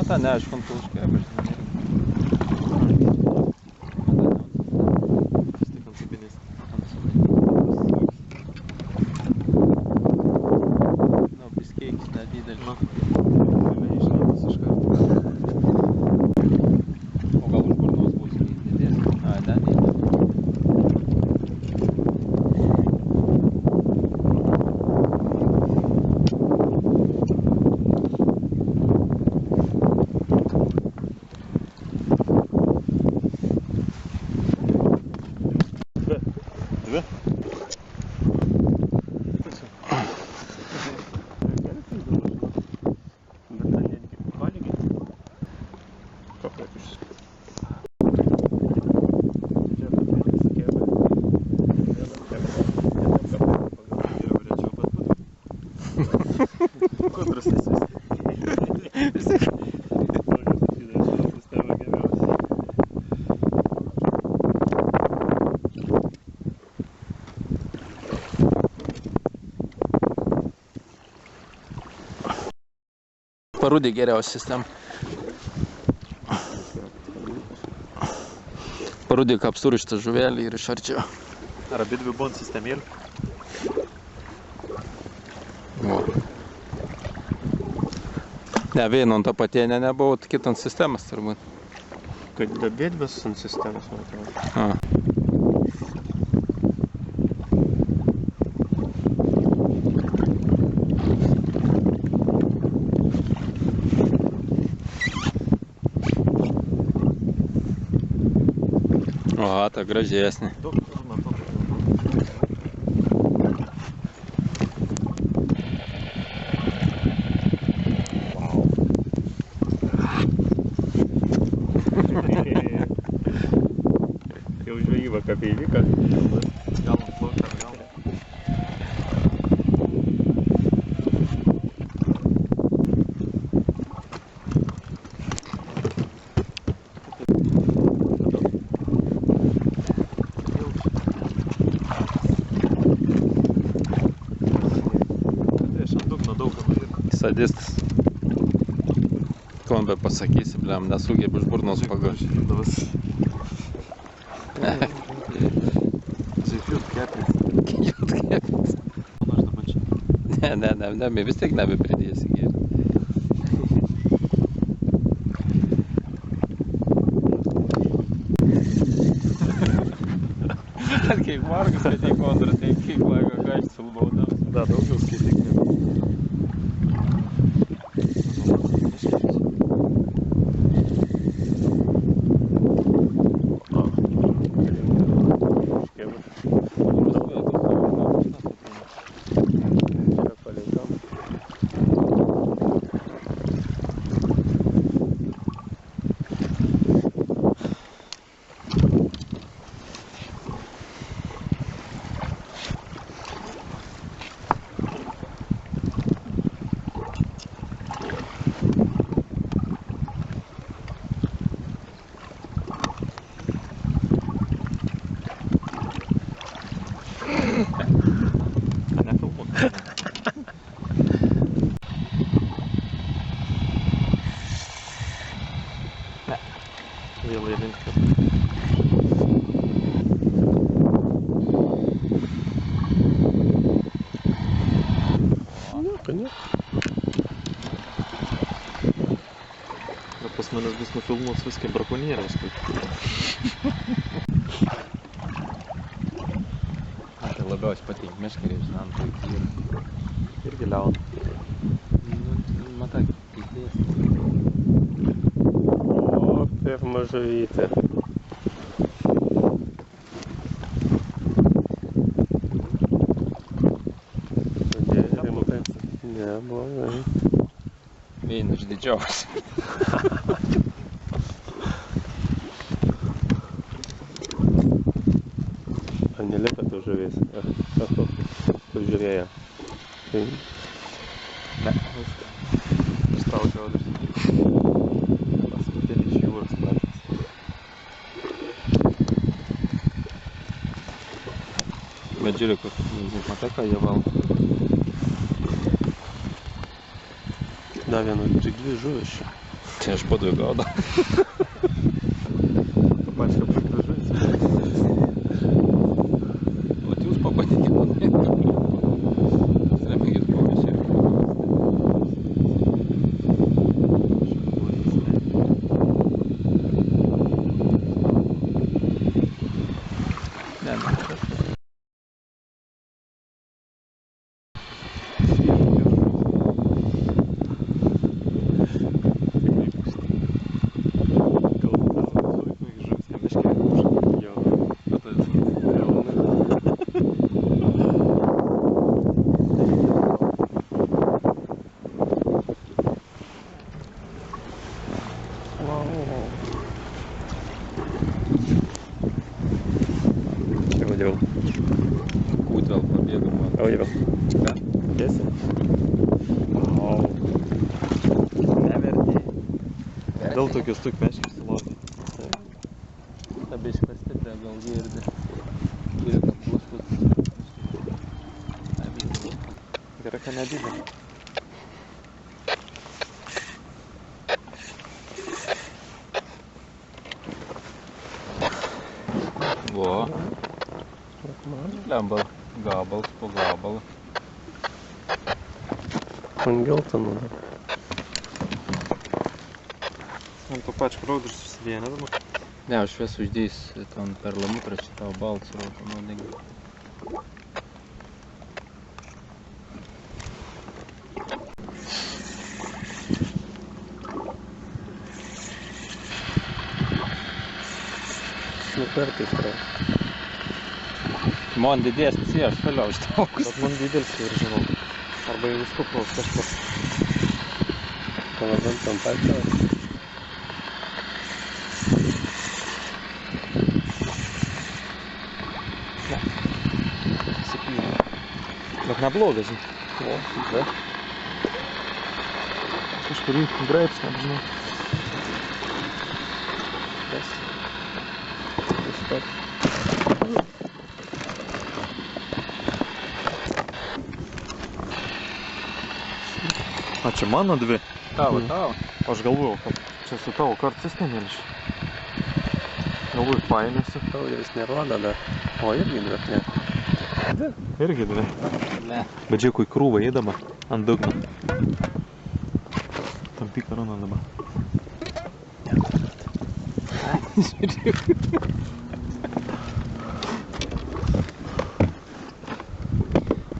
tą neaišku ant Pulškai, bet Parudė geriausia sistema. Parudė kapstų šitą žuvelį ir iš arčiau. Ar abidvi bon sistemėlį? O. Ne, vienu ant apatienę nebuvo, kitą ant sistemas turbūt. Kad abidvis ant sistemas, man atrodo. A. Oha, ta gražesnė. Wow. Jau žvejyba kaip įvyka. Gal plaukia, gal. Sadistas. Ko be pasakysi, bliam, nesugebi iš burnos pagauti. Žiūrėt kepės. Jūt kepės. Aš dabar čia. Ne, vis tiek nebepridėsi gėrį. Kiek margas, kad į kontrą, tai kiek laiko gaišti filmaudams. Da, daugiau skaityk. Vėl įlink. Nieko. Pas manęs bus nufilmuots viskai brakonieriaus. Tai labiausiai patinka meškeriai, žinant, tai Irgi liauna. Matai, kaip dės. O, pirma žuvytė. Neblogai. Viena iš didžiausių. Nelieka tų žuvies. Pažiūrėjo. Ne, viską. Ištraukiau audris. Paskutinį iš jūros pradės. Bet žiūrėk, matai, ką jie valgo. Da, viena, tik dvi žuvis čia. Čia aš padui gaudą. Pačką prigražuosi. Vat jūs pabandykit man. Sremingis panašiai. Ne. Jau. Kūt vēl pabėga man. Jau. Ką? Tiesi? Vau. Nevertėjai. Dėl tokius tuk meškis sulaukia. Abiškas stiprė gal girdi. Turi kad plastus. Gerai, kad nedidelė. Vo. Lemba gabals po gabalą. Man geltonų. Ant to pačio kraudus susidėjo, ne dabar? Ne, aš vis uždėjus ten perlamutrą šitą balts rauką naudingai. Nu kartais kraus. Man didesnis jie, aš toliau užtaukus. Bet man didelis ir žinau. Arba jau skupraus kažkur. Pavadant tam pačio. Bet neblogas, žinai. O, da. Kažkurį graips, nežinau. Kas? Tas pats. A, čia mano dvi. Tavo. Aš galvojau, kad čia su tavo kart sistemėliš. Galvoju, painiuosi. Tau jau jis nerodo dar. O, irgi dvi, ne. Irgi dvi. Ne. Bet žiūrėk, į krūvą eidama ant dugno. Tam pika rana dabar.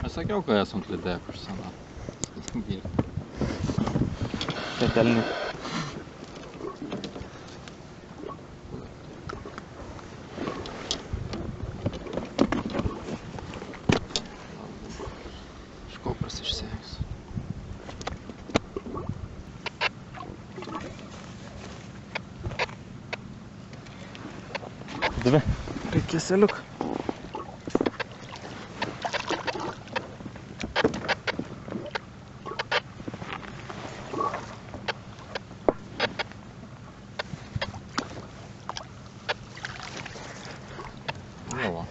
Aš sakiau, kad esam lydėję kur sena. Ketelni. Škopras išsėjus. Dvi. Keseliuk. Vėlo.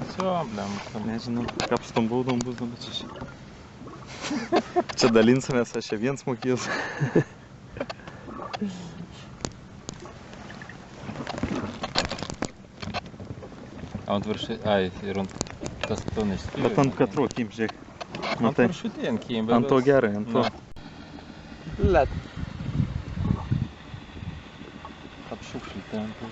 Все, blem. Nežinau, kapstom baudom bus dabar čia. Čia dalinsimės, aš čia viens mokėsiu. Ant viršai, ai, ir ant tas to neišskyrė. Bet ant katro, kim, žiūrėk. Ant viršutį, ant kim. Ant to gerai, ant to. Let. Apšukšlyti ant to.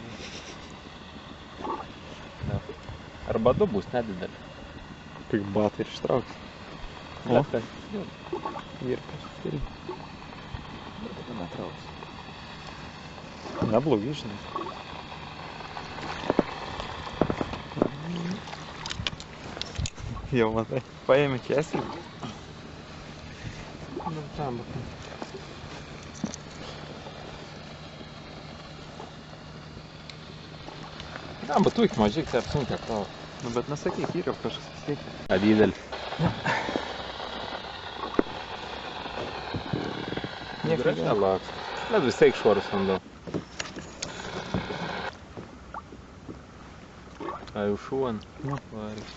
Arba du bus nedidelį. Kaip batai ir ištrauks. O? Letai. Virkas. Netrauks. Neblogi, žinai. Jau matai, paėmė kėslį. Nu, tam. Tam, bet tu iki mažyk, tai apsunkia tavo. Nu, bet nesakyk, yra kažkas pasikeitė. A didelis. Niekas nelaks. Bet vis tiek švarus vanduo. A jau šuvan. Nu. Varis.